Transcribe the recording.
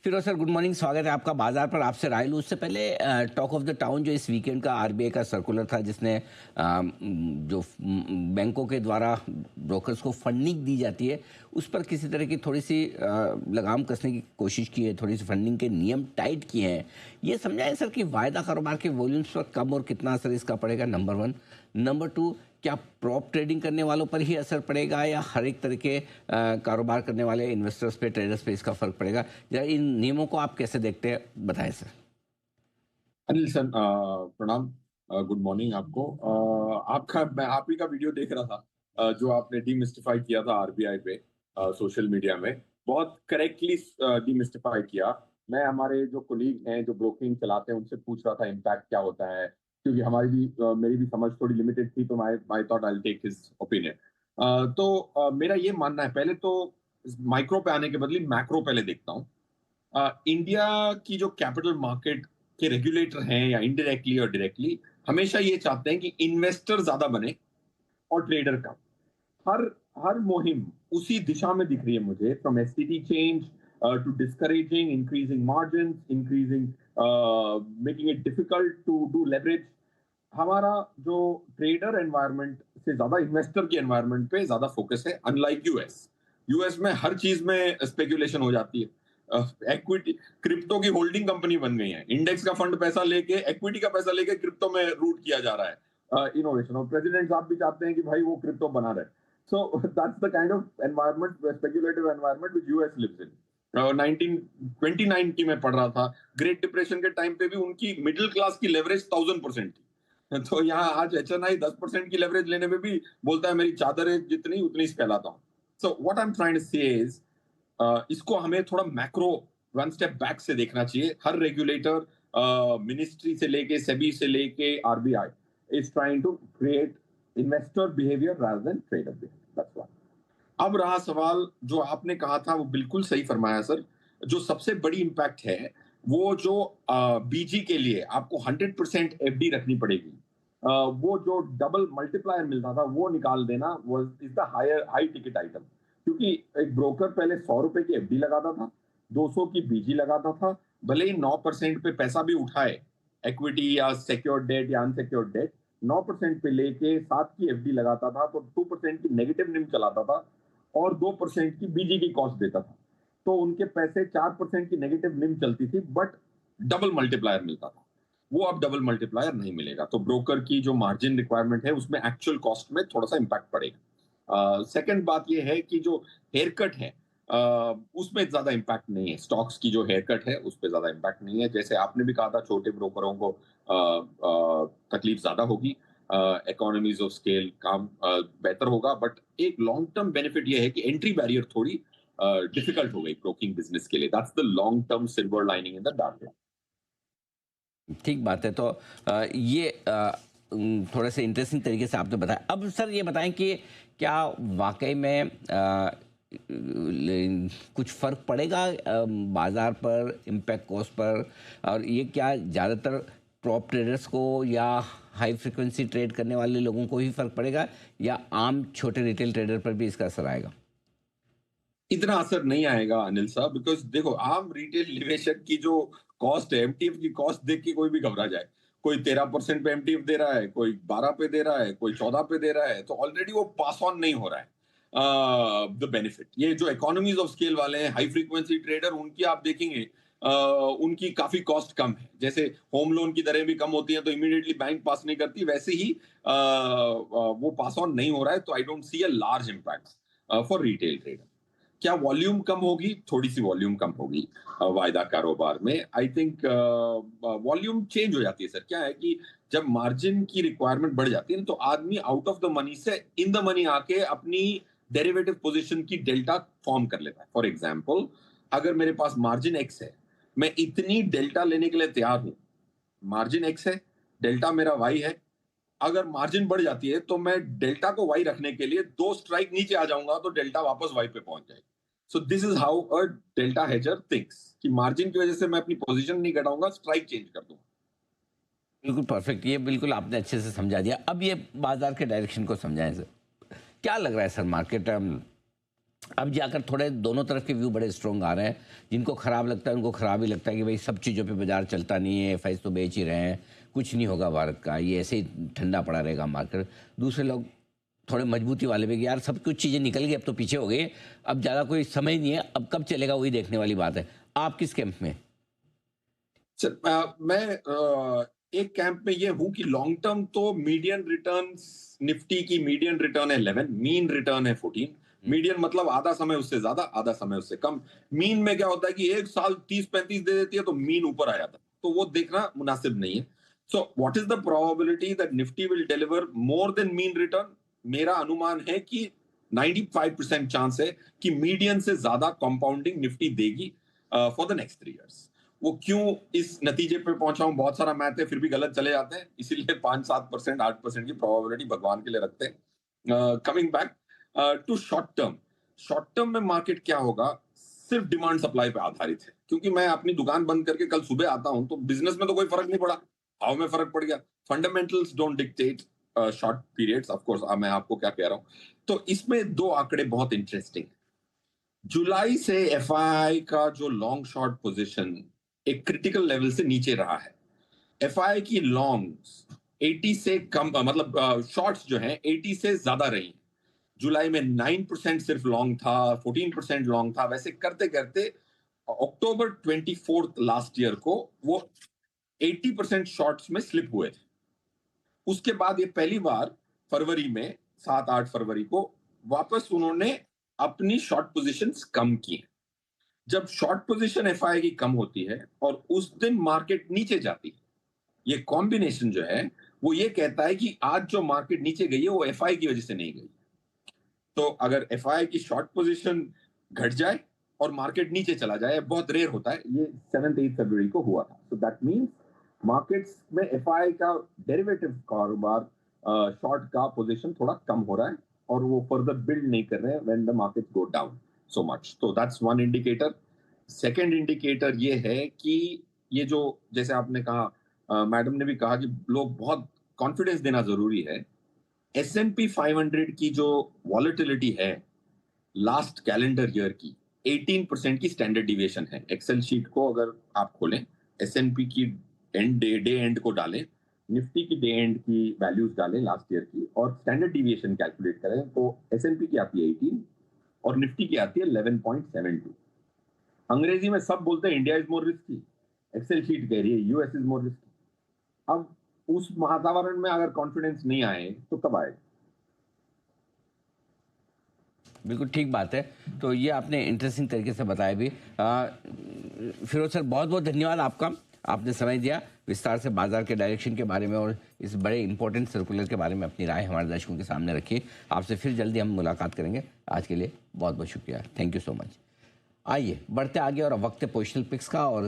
Firoz sir, good morning. स्वागत है आपका बाजार पर। आपसे राय लूँ उससे पहले टॉक ऑफ द टाउन जो इस वीकेंड का आरबीआई का सर्कुलर था, जिसने जो बैंकों के द्वारा ब्रोकर्स को फंडिंग दी जाती है उस पर किसी तरह की थोड़ी सी लगाम कसने की कोशिश की है, थोड़ी सी फंडिंग के नियम टाइट किए हैं। ये समझाएं सर कि वायदा कारोबार के वॉल्यूम्स पर कब और कितना असर इसका पड़ेगा, नंबर वन। नंबर टू, क्या प्रॉप ट्रेडिंग करने वालों पर ही असर पड़ेगा या हर एक तरह के कारोबार करने वाले इन्वेस्टर्स पे, ट्रेडर्स पे इसका फर्क पड़ेगा? जरा इन नियमों को आप कैसे देखते हैं, बताएं सर। अनिल सर, प्रणाम। गुड मॉर्निंग आपको। मैं आप ही का वीडियो देख रहा था, जो आपने डीमिस्टिफाई किया था आरबीआई पे सोशल मीडिया में। बहुत करेक्टली डीमिस्टिफाई किया। मैं हमारे जो कोलीग हैं जो ब्रोकिंग चलाते हैं उनसे पूछ रहा था इम्पैक्ट क्या होता है, क्योंकि मेरी भी समझ थोड़ी लिमिटेड थी, तो I thought I take his opinion. मेरा ये मानना है, पहले तो माइक्रो पे आने के बदले मैक्रो पहले देखता हूँ। इंडिया की जो कैपिटल मार्केट के रेगुलेटर हैं, या इनडायरेक्टली और डायरेक्टली, हमेशा ये चाहते हैं कि इन्वेस्टर ज्यादा बने और ट्रेडर कम। हर हर मुहिम उसी दिशा में दिख रही है मुझे, from STT change to discouraging increasing margin, increasing making it difficult to do leverage. हमारा जो ट्रेडर एनवायरनमेंट से ज्यादा इन्वेस्टर की एनवायरनमेंट पे ज्यादा फोकस है, अनलाइक यूएस। यूएस में हर चीज में स्पेकुलेशन हो जाती है। इक्विटी, क्रिप्टो की होल्डिंग कंपनी बन गई है, इंडेक्स का फंड पैसा लेके, इक्विटी का पैसा लेके क्रिप्टो में रूट किया जा रहा है इनोवेशन। और प्रेसिडेंट साहब भी चाहते हैं कि भाई वो क्रिप्टो बना रहे। So that's the kind of environment, speculative environment which US lives in. 1929 की मैं पढ़ रहा था, ग्रेट डिप्रेशन के टाइम पे भी उनकी मिडिल क्लास की लेवरेज 1000% थी। तो यहाँ आज एचएनआई 10% की लेवरेज लेने में भी बोलता है मेरी चादर है जितनी उतनी फैलाता हूँ। So what I am trying to say is, इसको हमें थोड़ा मैक्रो, वन स्टेप बैक से देखना चाहिए। हर रेगुलेटर, मिनिस्ट्री से लेके, सेबी से लेके RBI is trying to create investor behaviour rather than trader behaviour. That's why. अब रहा सवाल, जो आपने कहा था वो बिल्कुल सही फरमाया सर। जो सबसे बड़ी इंपैक्ट है, वो जो बीजी के लिए आपको 100% एफडी रखनी पड़ेगी, वो जो डबल मल्टीप्लायर मिलता था वो निकाल देना, वो is the higher high ticket item. क्योंकि एक ब्रोकर पहले 100 रुपए की एफडी लगाता था, 200 की बीजी लगाता था, भले ही 9% पे पैसा भी उठाए, इक्विटी या सिक्योर्ड डेट या अनसिक्योर्ड डेट, 9% पे लेके 7 की एफडी लगाता था, तो 2% की नेगेटिव निम चलाता था और 2% की बीजी की कॉस्ट देता था। तो उनके पैसे 4% की नेगेटिव निम चलती थी, बट डबल मल्टीप्लायर मिलता था। वो अब डबल मल्टीप्लायर नहीं मिलेगा, तो ब्रोकर की जो मार्जिन रिक्वायरमेंट है उसमें एक्चुअल कॉस्ट में थोड़ा सा इंपैक्ट पड़ेगा। सेकंड बात ये है कि जो हेयर कट है, उसमें ज्यादा इंपैक्ट नहीं है। स्टॉक्स की जो हेयर कट है उस पर ज्यादा इंपैक्ट नहीं है। जैसे आपने भी कहा था, छोटे ब्रोकरों को तकलीफ ज्यादा होगी, इकोनॉमीज ऑफ स्केल काम बेहतर होगा, बट एक लॉन्ग टर्म बेनिफिट ये है कि एंट्री बैरियर थोड़ी डिफिकल्ट हो गई ब्रोकिंग बिजनेस के लिए। That's the long term silver lining in the dark. ठीक बात है। तो ये थोड़ा सा इंटरेस्टिंग तरीके से आपने बताया। अब सर ये बताएं कि क्या वाकई में कुछ फ़र्क पड़ेगा बाज़ार पर, इम्पैक्ट कॉस्ट पर? और ये क्या ज़्यादातर प्रॉप ट्रेडर्स को या हाई फ्रिक्वेंसी ट्रेड करने वाले लोगों को ही फ़र्क पड़ेगा, या आम छोटे रिटेल ट्रेडर पर भी इसका असर आएगा? इतना असर नहीं आएगा अनिल साहब, बिकॉज देखो, आम रिटेल निवेशक की जो कॉस्ट है, एमटीएफ की कॉस्ट देख के कोई भी घबरा जाए। कोई 13% पे एमटीएफ दे रहा है, कोई 12 पे दे रहा है, कोई 14 पे दे रहा है, तो ऑलरेडी वो पास ऑन नहीं हो रहा है द बेनिफिट। ये जो इकोनॉमीज ऑफ स्केल वाले हैं, हाई फ्रीक्वेंसी ट्रेडर, उनकी आप देखेंगे उनकी काफी कॉस्ट कम है। जैसे होम लोन की दरें भी कम होती हैं तो इमीडिएटली बैंक पास नहीं करती, वैसे ही वो पास ऑन नहीं हो रहा है। तो I don't see a large impact for retail trader. क्या वॉल्यूम कम होगी? थोड़ी सी वॉल्यूम कम होगी वायदा कारोबार में। आई थिंक वॉल्यूम चेंज हो जाती है सर। क्या है कि जब मार्जिन की रिक्वायरमेंट बढ़ जाती है ना, तो आदमी आउट ऑफ द मनी से इन द मनी आके अपनी डेरिवेटिव पोजीशन की डेल्टा फॉर्म कर लेता है। फॉर एग्जाम्पल, अगर मेरे पास मार्जिन एक्स है, मैं इतनी डेल्टा लेने के लिए तैयार हूं। मार्जिन एक्स है, डेल्टा मेरा वाई है। अगर मार्जिन बढ़ जाती है तो मैं डेल्टा को वाई रखने के लिए 2 स्ट्राइक नीचे आ जाऊंगा, तो डेल्टा वापस वाई पे पहुंच जाएगी। So this is how a delta हेजर थिंक्स, कि मार्जिन की वजह से मैं अपनी पोजीशन नहीं घटाऊंगा, स्ट्राइक चेंज कर दूंगा। बिल्कुल परफेक्ट, ये बिल्कुल आपने अच्छे से समझा दिया। अब ये बाज़ार के डायरेक्शन को समझाएं सर। क्या लग रहा है सर, मार्केट अब जाकर थोड़े दोनों तरफ के व्यू बड़े स्ट्रॉन्ग आ रहे हैं। जिनको खराब लगता है उनको खराब ही लगता है कि भाई सब चीज़ों पे बाजार चलता नहीं है, एफआईज तो बेच ही रहे हैं, कुछ नहीं होगा भारत का, ये ऐसे ही ठंडा पड़ा रहेगा मार्केट। दूसरे लोग थोड़े मजबूती वाले भी कि यार सब कुछ चीज़ें निकल गई, अब तो पीछे हो गई, अब ज़्यादा कोई समय नहीं है, अब कब चलेगा वही देखने वाली बात है। आप किस कैंप में? मैं एक कैंप में ये हूं कि लॉन्ग टर्म तो मीडियन रिटर्न, निफ्टी की मीडियन रिटर्न है 11, मीन रिटर्न है 14। मीडियन मतलब आधा समय उससे ज्यादा, आधा समय उससे कम। मीन में क्या होता है कि एक साल 30-35 दे देती है तो मीन ऊपर आ जाता है, तो वो देखना मुनासिब नहीं है। So what is the probability that Nifty will deliver more than mean return? मेरा अनुमान है कि 95% चांस है कि मीडियन से ज्यादा कंपाउंडिंग निफ्टी देगी फॉर द नेक्स्ट 3 इयर्स। वो क्यों इस नतीजे पे पहुंचा हूं, बहुत सारा मैथ है फिर भी गलत चले जाते हैं, इसीलिए 5-7%, 8% की प्रोबेबिलिटी भगवान के लिए रखते हैं। Coming back to short term में मार्केट क्या होगा, सिर्फ डिमांड सप्लाई पे आधारित है। क्योंकि मैं अपनी दुकान बंद करके कल सुबह आता हूं तो बिजनेस में तो कोई फर्क नहीं पड़ा, भाव में फर्क पड़ गया। Fundamentals don't dictate short periods, of course. मैं आपको क्या कह रहा हूं, तो इसमें दो आंकड़े बहुत इंटरेस्टिंग। जुलाई से एफआई का जो लॉन्ग शॉर्ट पोजीशन एक क्रिटिकल लेवल से नीचे रहा है। एफआई की लॉन्ग्स 80 से कम, मतलब शॉर्ट्स जो हैं 80 से ज्यादा रही। जुलाई में 9% सिर्फ लॉन्ग था, 14% लॉन्ग था। वैसे करते करते अक्टूबर 24 लास्ट ईयर को वो 80% शॉर्ट्स में स्लिप हुए थे। उसके बाद ये पहली बार फरवरी में 7-8 फरवरी को वापस उन्होंने अपनी शॉर्ट पोजीशंस कम की। जब शॉर्ट पोजीशन एफआई की कम होती है और उस दिन मार्केट नीचे जाती है, ये कॉम्बिनेशन जो है वो ये कहता है कि आज जो मार्केट नीचे गई है वो एफआई की वजह से नहीं गई। तो अगर एफआई की शॉर्ट पोजीशन घट जाए और मार्केट नीचे चला जाए, बहुत रेयर होता है, ये 7-8 फरवरी को हुआ था। सो दैट मींस मार्केट्स में एफआई का डेरिवेटिव कारोबार, शॉर्ट का पोजीशन थोड़ा कम हो रहा है और वो फर्दर बिल्ड नहीं कर रहे हैं when the market go down so much. तो that's one indicator. Second indicator ये है कि ये जो, जैसे आपने कहा, मैडम ने भी कहा कि लोग बहुत कॉन्फिडेंस देना जरूरी है। S&P 500 की जो वॉलेटिलिटी है लास्ट कैलेंडर ईयर की 18% की स्टैंडर्ड डिविएशन है। एक्सेल शीट को अगर आप खोलें, S&P की डे एंड को डालें, निफ्टी की डे एंड की वैल्यूज डालें लास्ट ईयर की और स्टैंडर्ड डिविएशन कैलकुलेट करें तो S&P की आती है 18 और निफ्टी की आती है 11.72। अंग्रेजी में सब बोलते हैं India is more risky, Excel sheet कह रही है यूएस इज मोर रिस्की। अब उस वातावरण में अगर कॉन्फिडेंस नहीं आए तो कब आएगा? बिल्कुल ठीक बात है। तो ये आपने इंटरेस्टिंग तरीके से बताया भी। फिरोज सर, बहुत बहुत धन्यवाद आपका, आपने समय दिया, विस्तार से बाजार के डायरेक्शन के बारे में और इस बड़े इंपॉर्टेंट सर्कुलर के बारे में अपनी राय हमारे दर्शकों के सामने रखी। आपसे फिर जल्दी हम मुलाकात करेंगे। आज के लिए बहुत बहुत शुक्रिया, थैंक यू सो मच। आइए बढ़ते आगे और अब वक्त है पोजिशनल पिक्स का और